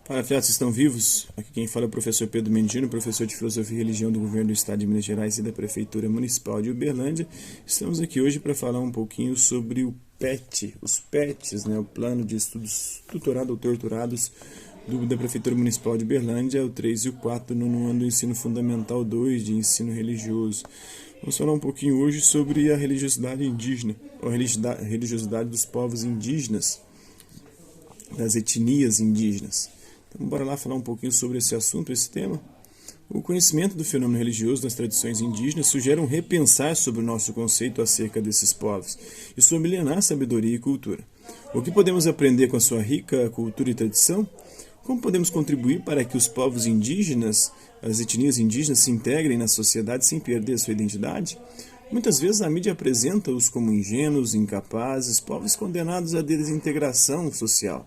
Fala, fiados, estão vivos? Aqui quem fala é o professor Pedro Mendino, professor de Filosofia e Religião do Governo do Estado de Minas Gerais e da Prefeitura Municipal de Uberlândia. Estamos aqui hoje para falar um pouquinho sobre o PET, os PETs, né, o Plano de Estudos Tutorado ou Torturados da Prefeitura Municipal de Uberlândia, o 3 e o 4 no ano do Ensino Fundamental 2 de Ensino Religioso. Vamos falar um pouquinho hoje sobre a religiosidade indígena, ou a religiosidade dos povos indígenas, das etnias indígenas. Então, bora lá falar um pouquinho sobre esse assunto, esse tema. O conhecimento do fenômeno religioso das tradições indígenas sugere um repensar sobre o nosso conceito acerca desses povos e sua milenar sabedoria e cultura. O que podemos aprender com a sua rica cultura e tradição? Como podemos contribuir para que os povos indígenas, as etnias indígenas, se integrem na sociedade sem perder sua identidade? Muitas vezes a mídia apresenta-os como ingênuos, incapazes, povos condenados à desintegração social.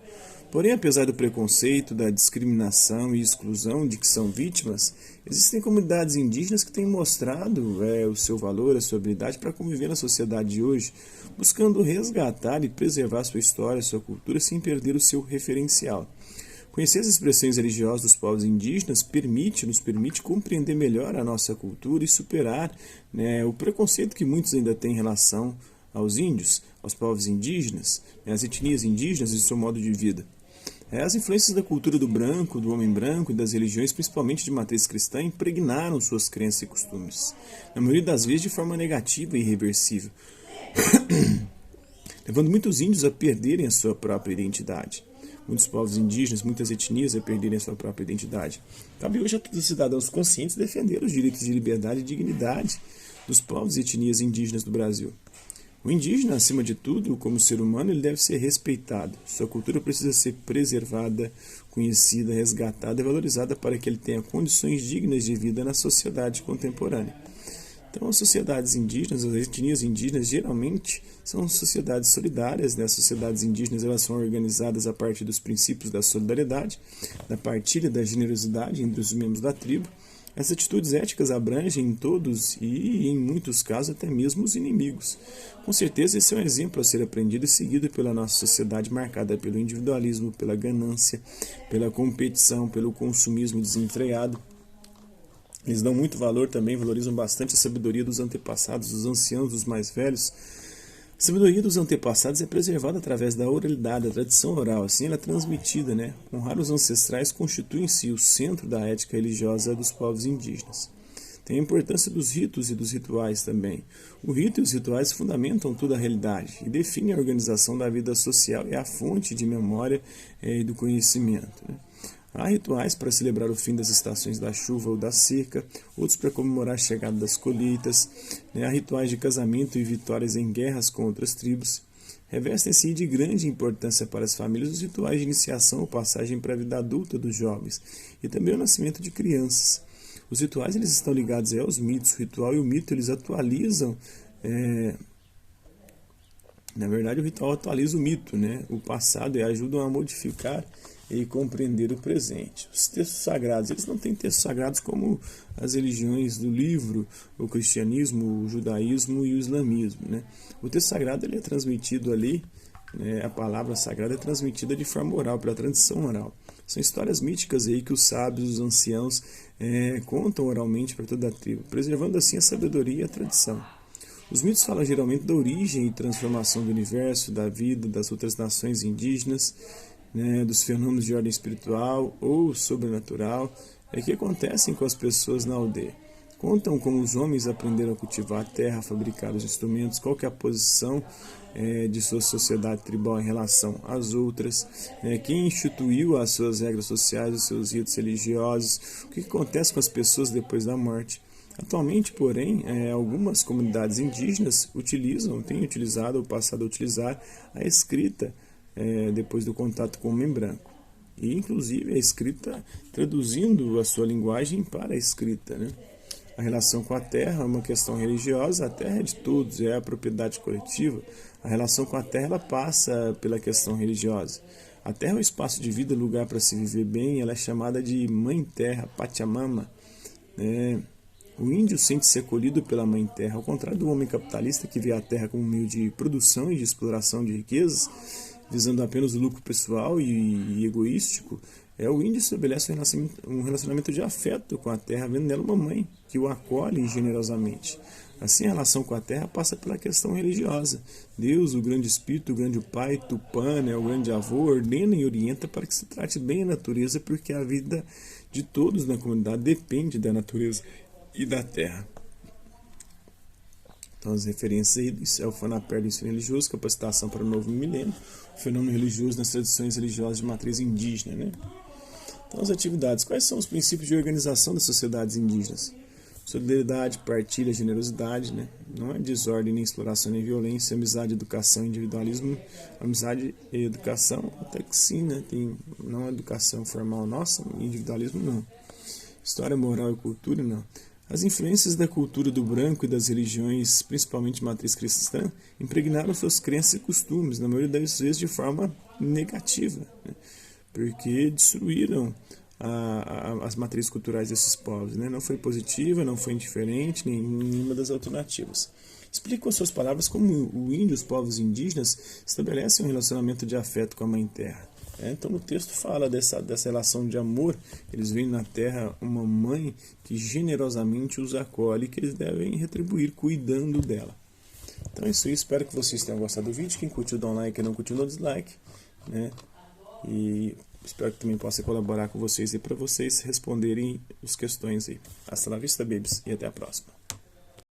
Porém, apesar do preconceito, da discriminação e exclusão de que são vítimas, existem comunidades indígenas que têm mostrado o seu valor, a sua habilidade para conviver na sociedade de hoje, buscando resgatar e preservar sua história, sua cultura, sem perder o seu referencial. Conhecer as expressões religiosas dos povos indígenas nos permite compreender melhor a nossa cultura e superar o preconceito que muitos ainda têm em relação aos índios, aos povos indígenas, às etnias indígenas e seu modo de vida. As influências da cultura do branco, do homem branco e das religiões, principalmente de matriz cristã, impregnaram suas crenças e costumes, na maioria das vezes de forma negativa e irreversível, levando muitos índios a perderem a sua própria identidade. Muitos povos indígenas, muitas etnias a perderem a sua própria identidade. Cabe hoje a todos os cidadãos conscientes defender os direitos de liberdade e dignidade dos povos e etnias indígenas do Brasil. O indígena, acima de tudo, como ser humano, ele deve ser respeitado. Sua cultura precisa ser preservada, conhecida, resgatada e valorizada para que ele tenha condições dignas de vida na sociedade contemporânea. Então, as sociedades indígenas, as etnias indígenas, geralmente são sociedades solidárias. As sociedades indígenas elas são organizadas a partir dos princípios da solidariedade, da partilha, da generosidade entre os membros da tribo. Essas atitudes éticas abrangem todos e, em muitos casos, até mesmo os inimigos. Com certeza, esse é um exemplo a ser aprendido e seguido pela nossa sociedade marcada pelo individualismo, pela ganância, pela competição, pelo consumismo desenfreado. Eles dão muito valor também, valorizam bastante a sabedoria dos antepassados, dos anciãos, dos mais velhos. A sabedoria dos antepassados é preservada através da oralidade, da tradição oral, assim ela é transmitida, Honrar os ancestrais constitui em si o centro da ética religiosa dos povos indígenas. Tem a importância dos ritos e dos rituais também. O rito e os rituais fundamentam toda a realidade e definem a organização da vida social e a fonte de memória e do conhecimento. Há rituais para celebrar o fim das estações da chuva ou da seca, outros para comemorar a chegada das colheitas. Há rituais de casamento e vitórias em guerras com outras tribos. Revestem-se de grande importância para as famílias os rituais de iniciação ou passagem para a vida adulta dos jovens e também o nascimento de crianças. Os rituais eles estão ligados aos mitos. O ritual e o mito eles atualizam. Na verdade, o ritual atualiza o mito, o passado, e ajudam a modificar e compreender o presente. Os textos sagrados, eles não têm textos sagrados como as religiões do livro, o cristianismo, o judaísmo e o islamismo. O texto sagrado ele é transmitido ali, a palavra sagrada é transmitida de forma oral, pela tradição oral. São histórias míticas aí que os sábios, os anciãos, contam oralmente para toda a tribo, preservando assim a sabedoria e a tradição. Os mitos falam geralmente da origem e transformação do universo, da vida, das outras nações indígenas, dos fenômenos de ordem espiritual ou sobrenatural que acontecem com as pessoas na aldeia. Contam como os homens aprenderam a cultivar a terra, a fabricar os instrumentos, qual que é a posição de sua sociedade tribal em relação às outras, quem instituiu as suas regras sociais, os seus ritos religiosos, o que acontece com as pessoas depois da morte. Atualmente, porém, algumas comunidades indígenas têm utilizado ou passado a utilizar a escrita depois do contato com o homem branco. E, inclusive, a escrita traduzindo a sua linguagem para a escrita. A relação com a terra é uma questão religiosa, a terra é de todos, é a propriedade coletiva. A relação com a terra ela passa pela questão religiosa. A terra é um espaço de vida, lugar para se viver bem, ela é chamada de Mãe Terra, Pachamama. O índio sente-se acolhido pela Mãe Terra, ao contrário do homem capitalista que vê a terra como meio de produção e de exploração de riquezas, visando apenas o lucro pessoal e egoístico. O índio estabelece um relacionamento de afeto com a terra, vendo nela uma mãe que o acolhe generosamente. Assim, a relação com a terra passa pela questão religiosa. Deus, o grande espírito, o grande pai, Tupã, o grande avô, ordena e orienta para que se trate bem a natureza, porque a vida de todos na comunidade depende da natureza e da terra. Então, as referências aí do Fanaper do ensino religioso, capacitação para o novo milênio, o fenômeno religioso nas tradições religiosas de matriz indígena. Então, as atividades. Quais são os princípios de organização das sociedades indígenas? Solidariedade, partilha, generosidade, Não é desordem, nem exploração, nem violência, amizade, educação, individualismo, amizade e educação, até que sim, Tem não a educação formal nossa, individualismo não. História, moral e cultura, não. As influências da cultura do branco e das religiões, principalmente matriz cristã, impregnaram suas crenças e costumes, na maioria das vezes de forma negativa, porque destruíram as matrizes culturais desses povos. Não foi positiva, não foi indiferente, nenhuma das alternativas. Explique com suas palavras como o índio, os povos indígenas, estabelecem um relacionamento de afeto com a Mãe Terra. Então o texto fala dessa relação de amor. Eles veem na terra uma mãe que generosamente os acolhe e que eles devem retribuir cuidando dela. Então é isso aí, espero que vocês tenham gostado do vídeo. Quem curtiu dá um like, quem não curtiu dá um dislike. E espero que também possa colaborar com vocês e para vocês responderem as questões aí. Hasta la vista, babies, e até a próxima.